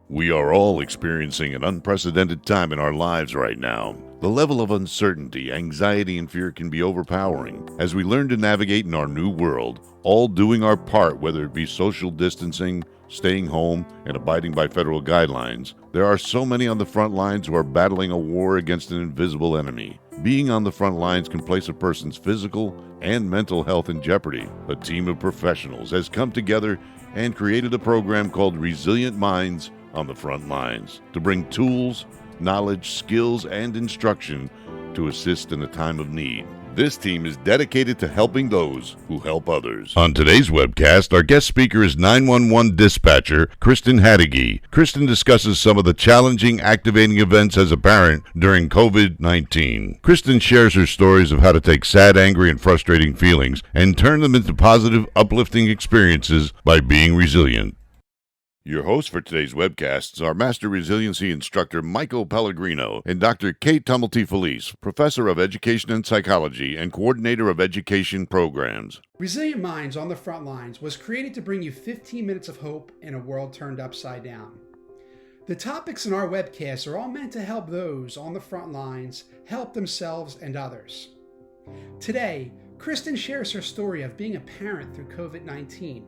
We are all experiencing an unprecedented time in our lives right now. The level of uncertainty, anxiety, and fear can be overpowering as we learn to navigate in our new world, all doing our part, whether it be social distancing, staying home, and abiding by federal guidelines. There are so many on the front lines who are battling a war against an invisible enemy. Being on the front lines can place a person's physical and mental health in jeopardy. A team of professionals has come together and created a program called Resilient Minds on the Front Lines to bring tools, knowledge, skills, and instruction to assist in a time of need. This team is dedicated to helping those who help others. On today's webcast, our guest speaker is 911 dispatcher Kristen Jaugerui. Kristen discusses some of the challenging activating events as a parent during COVID-19. Kristen shares her stories of how to take sad, angry, and frustrating feelings and turn them into positive, uplifting experiences by being resilient. Your hosts for today's webcasts are Master Resiliency Instructor Michael Pellegrino and Dr. Kate Tumulty-Felice, Professor of Education and Psychology and Coordinator of Education Programs. Resilient Minds on the Front Lines was created to bring you 15 minutes of hope in a world turned upside down. The topics in our webcasts are all meant to help those on the front lines help themselves and others. Today, Kristen shares her story of being a parent through COVID-19.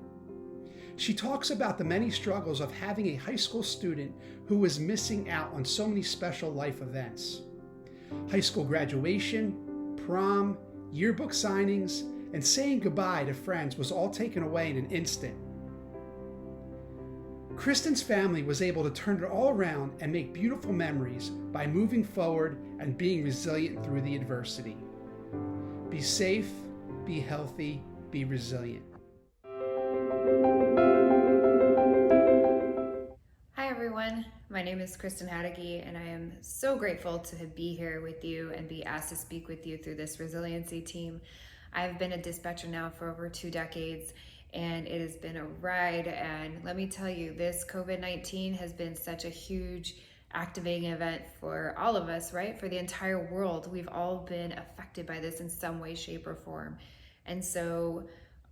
She talks about the many struggles of having a high school student who was missing out on so many special life events. High school graduation, prom, yearbook signings, and saying goodbye to friends was all taken away in an instant. Kristen's family was able to turn it all around and make beautiful memories by moving forward and being resilient through the adversity. Be safe, be healthy, be resilient. My name is Kristen Jaugerui, and I am so grateful to be here with you and be asked to speak with you through this resiliency team. I've been a dispatcher now for over 2 decades, and it has been a ride. And let me tell you, this COVID-19 has been such a huge activating event for all of us, right? For the entire world. We've all been affected by this in some way, shape, or form. And so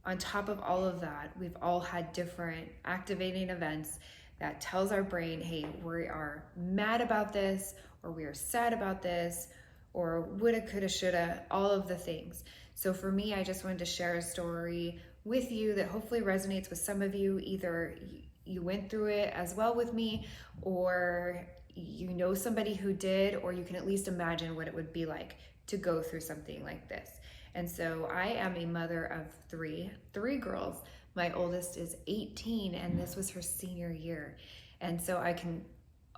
on top of all of that, we've all had different activating events that tells our brain, hey, we are mad about this, or we are sad about this, or woulda, coulda, shoulda, all of the things. So for me, I just wanted to share a story with you that hopefully resonates with some of you. Either you went through it as well with me, or you know somebody who did, or you can at least imagine what it would be like to go through something like this. And so I am a mother of three girls. My oldest is 18, and this was her senior year. And so I can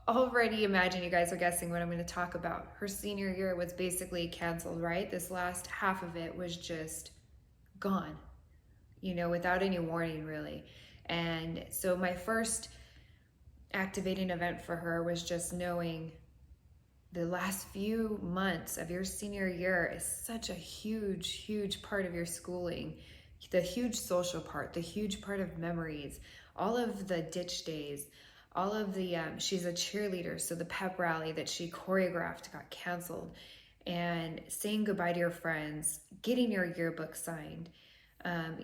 already imagine you guys are guessing what I'm going to talk about. Her senior year was basically canceled, right? This last half of it was just gone, without any warning, really. And so my first activating event for her was just knowing the last few months of your senior year is such a huge, huge part of your schooling. The huge social part, the huge part of memories, all of the ditch days, all of the, she's a cheerleader, so the pep rally that she choreographed got canceled, and saying goodbye to your friends, getting your yearbook signed,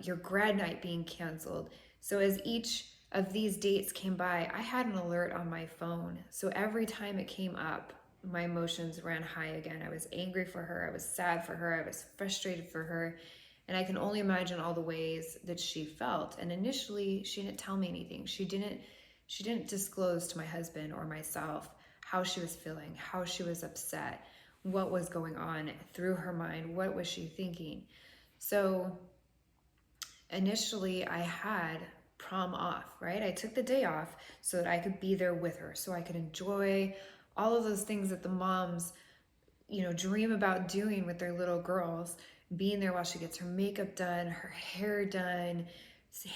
your grad night being canceled. So as each of these dates came by, I had an alert on my phone. So every time it came up, my emotions ran high again. I was angry for her, I was sad for her, I was frustrated for her. And I can only imagine all the ways that she felt. And initially, she didn't tell me anything. She didn't disclose to my husband or myself how she was feeling, how she was upset, what was going on through her mind, what was she thinking. So initially, I had prom off, right? I took the day off so that I could be there with her, so I could enjoy all of those things that the moms, dream about doing with their little girls. Being there while she gets her makeup done, her hair done,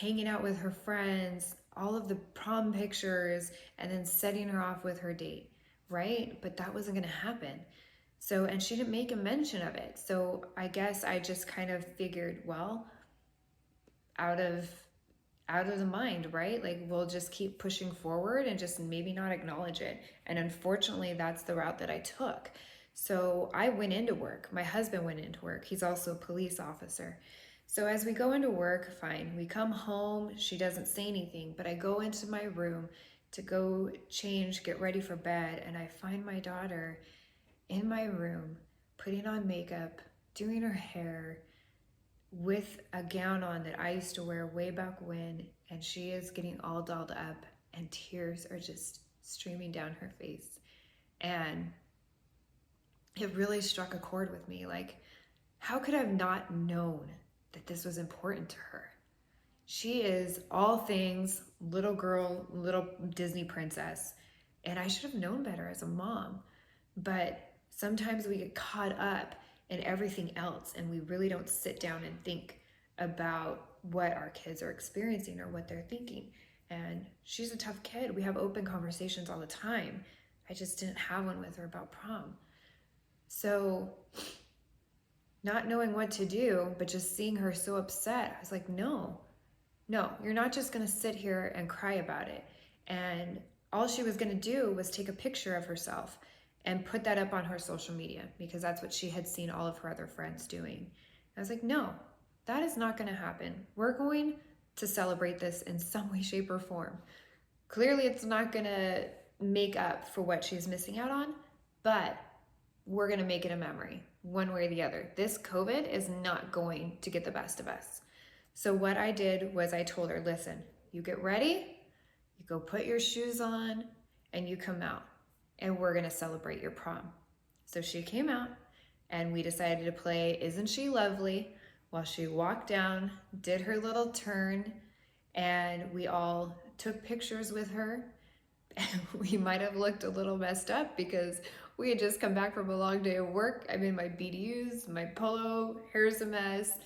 hanging out with her friends, all of the prom pictures, and then setting her off with her date, right? But that wasn't going to happen. So, and she didn't make a mention of it. So I guess I just kind of figured, well, out of the mind, right? Like, we'll just keep pushing forward and just maybe not acknowledge it. And unfortunately, that's the route that I took. So I went into work. My husband went into work. He's also a police officer. So as we go into work, fine. We come home. She doesn't say anything, but I go into my room to go change, get ready for bed, and I find my daughter in my room, putting on makeup, doing her hair, with a gown on that I used to wear way back when, and she is getting all dolled up, and tears are just streaming down her face. And it really struck a chord with me. Like, how could I have not known that this was important to her? She is all things little girl, little Disney princess, and I should have known better as a mom. But sometimes we get caught up in everything else, and we really don't sit down and think about what our kids are experiencing or what they're thinking. And she's a tough kid. We have open conversations all the time. I just didn't have one with her about prom. So not knowing what to do, but just seeing her so upset, I was like, no, you're not just going to sit here and cry about it. And all she was going to do was take a picture of herself and put that up on her social media, because that's what she had seen all of her other friends doing. I was like, no, that is not going to happen. We're going to celebrate this in some way, shape, or form. Clearly, it's not going to make up for what she's missing out on, but we're going to make it a memory one way or the other. This COVID is not going to get the best of us. So what I did was I told her, listen, you get ready, you go put your shoes on, and you come out, and we're going to celebrate your prom. So she came out, and we decided to play Isn't She Lovely while she walked down, did her little turn, and we all took pictures with her. And we might have looked a little messed up because we had just come back from a long day of work. I'm in my BDUs, my polo, hair's a mess,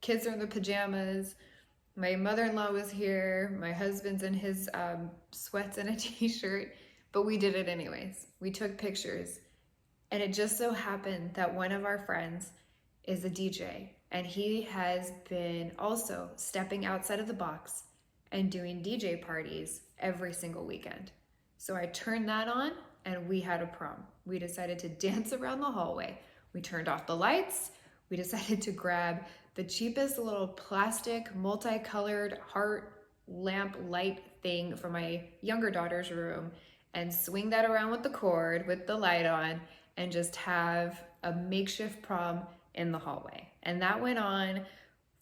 kids are in the pajamas. My mother-in-law was here. My husband's in his sweats and a t-shirt, but we did it anyways. We took pictures, and it just so happened that one of our friends is a DJ, and he has been also stepping outside of the box and doing DJ parties every single weekend. So I turned that on, and we had a prom. We decided to dance around the hallway. We turned off the lights. We decided to grab the cheapest little plastic multicolored heart lamp light thing from my younger daughter's room and swing that around with the cord with the light on and just have a makeshift prom in the hallway. And that went on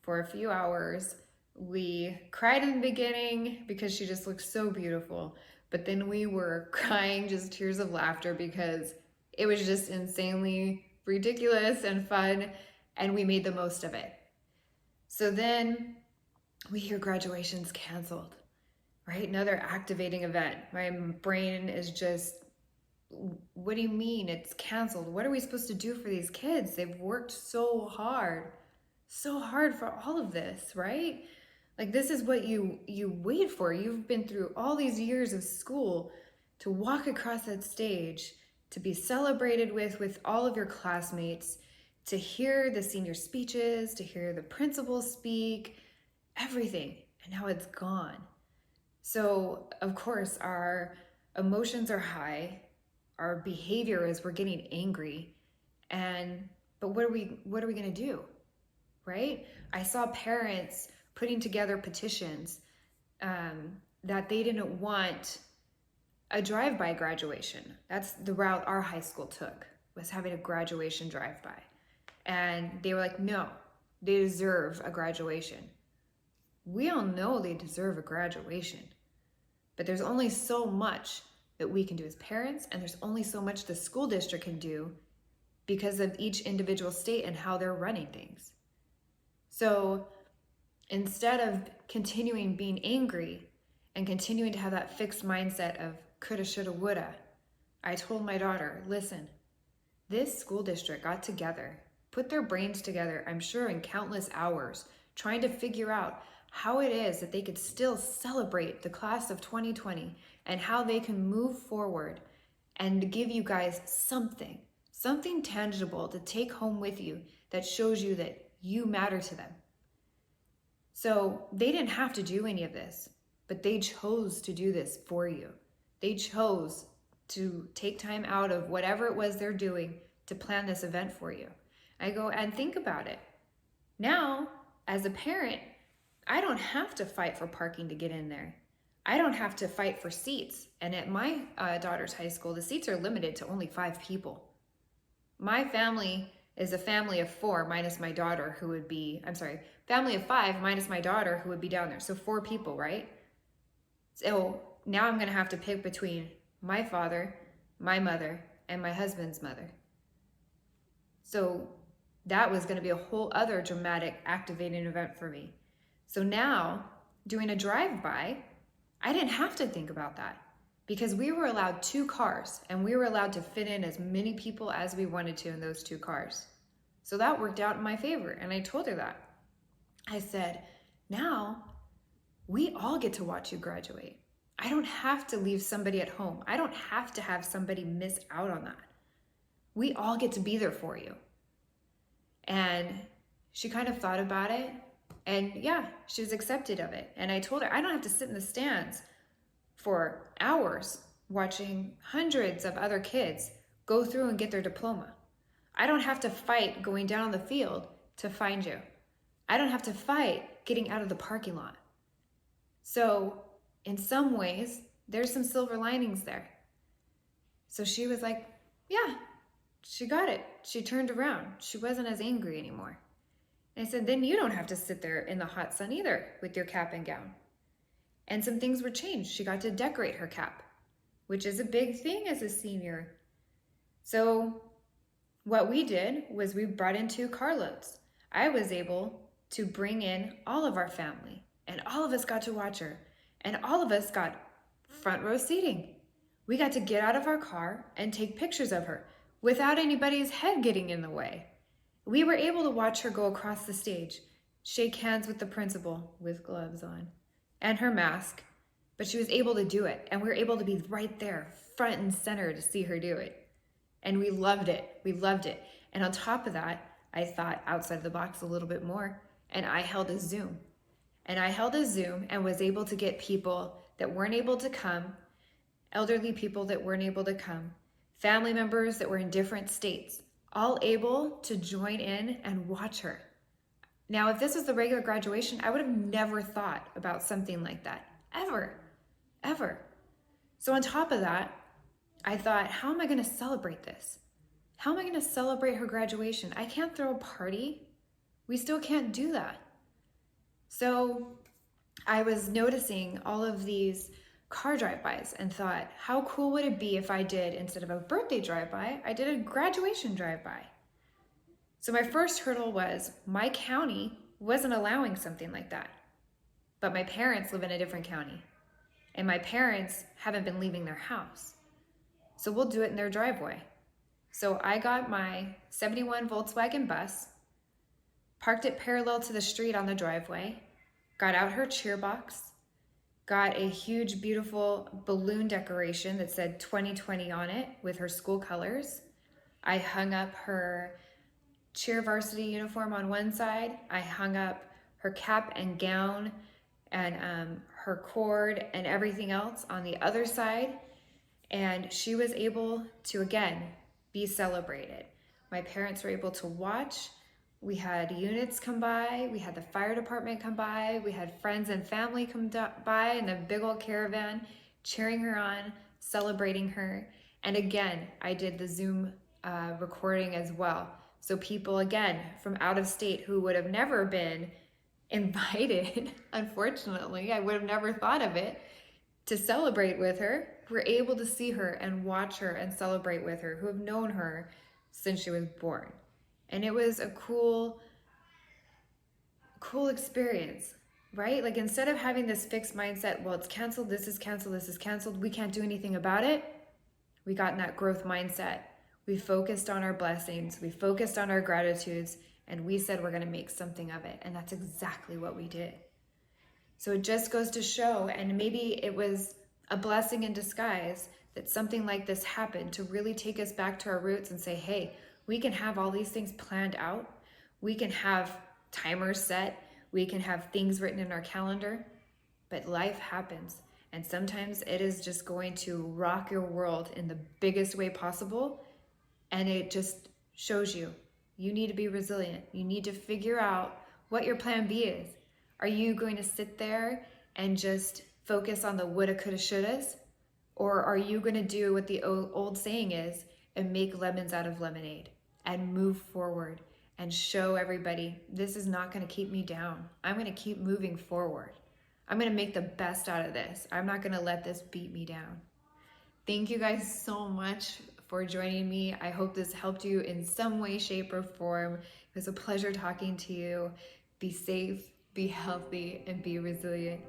for a few hours. We cried in the beginning because she just looked so beautiful, but then we were crying just tears of laughter because it was just insanely ridiculous and fun, and we made the most of it. So then we hear graduation's canceled, right? Another activating event. My brain is just, what do you mean it's canceled? What are we supposed to do for these kids? They've worked so hard for all of this, right? Like, this is what you wait for. You've been through all these years of school to walk across that stage, to be celebrated with all of your classmates, to hear the senior speeches, to hear the principal speak, everything. And now it's gone. So, of course, our emotions are high. Our behavior is we're getting angry. But what are we going to do? Right? I saw parents putting together petitions that they didn't want a drive-by graduation. That's the route our high school took, was having a graduation drive-by. And they were like, no, they deserve a graduation. We all know they deserve a graduation, but there's only so much that we can do as parents, and there's only so much the school district can do because of each individual state and how they're running things. So instead of continuing being angry and continuing to have that fixed mindset of coulda, shoulda, woulda, I told my daughter, listen, this school district got together, put their brains together, I'm sure in countless hours, trying to figure out how it is that they could still celebrate the class of 2020 and how they can move forward and give you guys something tangible to take home with you that shows you that you matter to them. So they didn't have to do any of this, but they chose to do this for you. They chose to take time out of whatever it was they're doing to plan this event for you. I go, and think about it. Now, as a parent, I don't have to fight for parking to get in there. I don't have to fight for seats. And at my daughter's high school, the seats are limited to only 5 people. My family is a family of 4 minus my daughter who would be, family of 5 minus my daughter who would be down there. So 4 people, right? So now I'm going to have to pick between my father, my mother, and my husband's mother. So that was going to be a whole other dramatic activating event for me. So now doing a drive-by, I didn't have to think about that because we were allowed 2 cars and we were allowed to fit in as many people as we wanted to in those 2 cars. So that worked out in my favor. And I told her that. I said, now we all get to watch you graduate. I don't have to leave somebody at home. I don't have to have somebody miss out on that. We all get to be there for you. And she kind of thought about it. And yeah, she was accepted of it. And I told her, I don't have to sit in the stands for hours watching hundreds of other kids go through and get their diploma. I don't have to fight going down the field to find you. I don't have to fight getting out of the parking lot. So in some ways, there's some silver linings there. So she was like, yeah, she got it. She turned around. She wasn't as angry anymore. And I said, then you don't have to sit there in the hot sun either with your cap and gown. And some things were changed. She got to decorate her cap, which is a big thing as a senior. So what we did was we brought in 2 carloads. I was able to bring in all of our family, and all of us got to watch her, and all of us got front row seating. We got to get out of our car and take pictures of her without anybody's head getting in the way. We were able to watch her go across the stage, shake hands with the principal with gloves on and her mask, but she was able to do it. And we were able to be right there, front and center, to see her do it. And we loved it. We loved it. And on top of that, I thought outside the box a little bit more, and I held a Zoom. And I held a Zoom and was able to get people that weren't able to come, elderly people that weren't able to come, family members that were in different states, all able to join in and watch her. Now, if this was the regular graduation, I would have never thought about something like that, ever. So on top of that, I thought, how am I going to celebrate this? How am I going to celebrate her graduation? I can't throw a party. We still can't do that. So I was noticing all of these car drive-bys and thought, how cool would it be if I did, instead of a birthday drive-by, I did a graduation drive-by. So my first hurdle was my county wasn't allowing something like that. But my parents live in a different county, and my parents haven't been leaving their house. So we'll do it in their driveway. So I got my 71 Volkswagen bus, parked it parallel to the street on the driveway, got out her cheer box, got a huge, beautiful balloon decoration that said 2020 on it with her school colors. I hung up her cheer varsity uniform on one side. I hung up her cap and gown and her cord and everything else on the other side. And she was able to, again, be celebrated. My parents were able to watch. We had units come by. We had the fire department come by. We had friends and family come by in a big old caravan, cheering her on, celebrating her. And again, I did the Zoom recording as well. So people, again, from out of state who would have never been invited, unfortunately, I would have never thought of it, to celebrate with her, were able to see her and watch her and celebrate with her, who have known her since she was born. And it was a cool experience, right? Like, instead of having this fixed mindset, well, it's canceled, this is canceled, we can't do anything about it, we got in that growth mindset. We focused on our blessings, we focused on our gratitudes, and we said we're going to make something of it. And that's exactly what we did. So it just goes to show, and maybe it was a blessing in disguise that something like this happened to really take us back to our roots and say, hey, we can have all these things planned out. We can have timers set. We can have things written in our calendar, but life happens. And sometimes it is just going to rock your world in the biggest way possible. And it just shows you need to be resilient. You need to figure out what your plan B is. Are you going to sit there and just focus on the woulda, coulda, shouldas? Or are you going to do what the old saying is and make lemons out of lemonade and move forward and show everybody this is not going to keep me down. I'm going to keep moving forward. I'm going to make the best out of this. I'm not going to let this beat me down. Thank you guys so much for joining me. I hope this helped you in some way, shape, or form. It was a pleasure talking to you. Be safe, be healthy, and be resilient.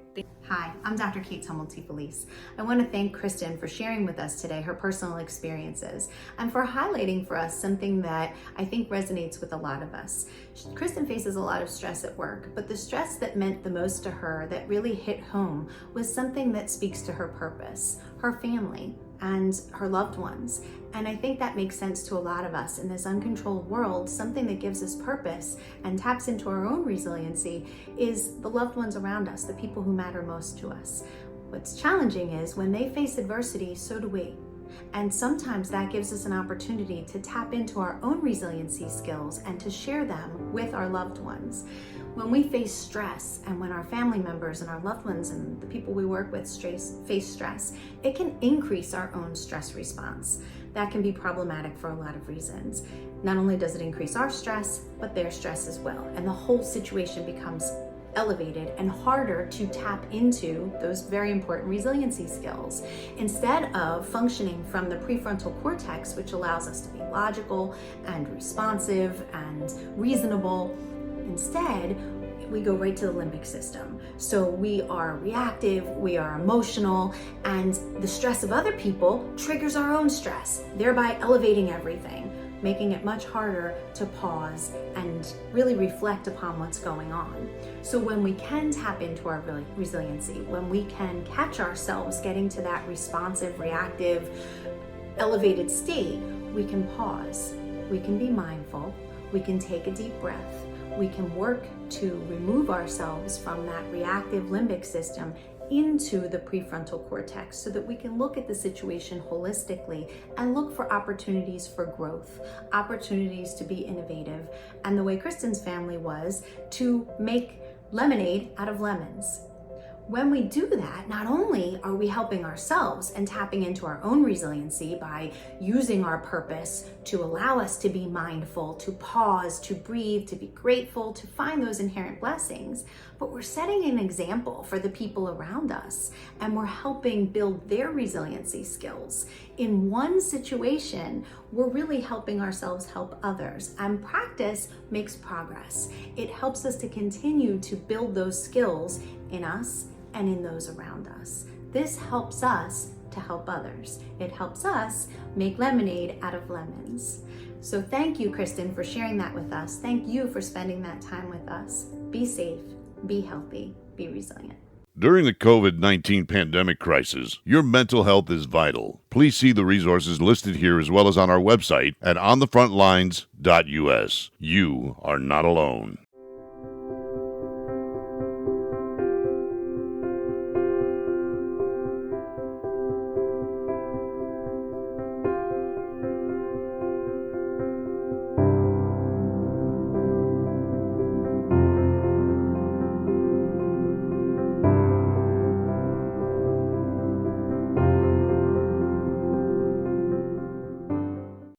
Hi, I'm Dr. Kate Tumulty-Felice. I want to thank Kristen for sharing with us today her personal experiences and for highlighting for us something that I think resonates with a lot of us. Kristen faces a lot of stress at work, but the stress that meant the most to her, that really hit home, was something that speaks to her purpose, her family, and her loved ones. And I think that makes sense to a lot of us in this uncontrolled world. Something that gives us purpose and taps into our own resiliency is the loved ones around us, the people who matter most to us. What's challenging is when they face adversity, so do we. And sometimes that gives us an opportunity to tap into our own resiliency skills and to share them with our loved ones. When we face stress, and when our family members and our loved ones and the people we work with face stress, it can increase our own stress response. That can be problematic for a lot of reasons. Not only does it increase our stress, but their stress as well. And the whole situation becomes elevated and harder to tap into those very important resiliency skills. Instead of functioning from the prefrontal cortex, which allows us to be logical and responsive and reasonable, instead, we go right to the limbic system. So we are reactive, we are emotional, and the stress of other people triggers our own stress, thereby elevating everything, making it much harder to pause and really reflect upon what's going on. So when we can tap into our resiliency, when we can catch ourselves getting to that responsive, reactive, elevated state, we can pause, we can be mindful, we can take a deep breath, we can work to remove ourselves from that reactive limbic system into the prefrontal cortex so that we can look at the situation holistically and look for opportunities for growth, opportunities to be innovative, and the way Kristen's family was, to make lemonade out of lemons. When we do that, not only are we helping ourselves and tapping into our own resiliency by using our purpose to allow us to be mindful, to pause, to breathe, to be grateful, to find those inherent blessings, but we're setting an example for the people around us, and we're helping build their resiliency skills. In one situation, we're really helping ourselves help others, and practice makes progress. It helps us to continue to build those skills in us and in those around us. This helps us to help others. It helps us make lemonade out of lemons. So thank you, Kristen, for sharing that with us. Thank you for spending that time with us. Be safe, be healthy, be resilient. During the COVID-19 pandemic crisis, your mental health is vital. Please see the resources listed here as well as on our website at onthefrontlines.us. You are not alone.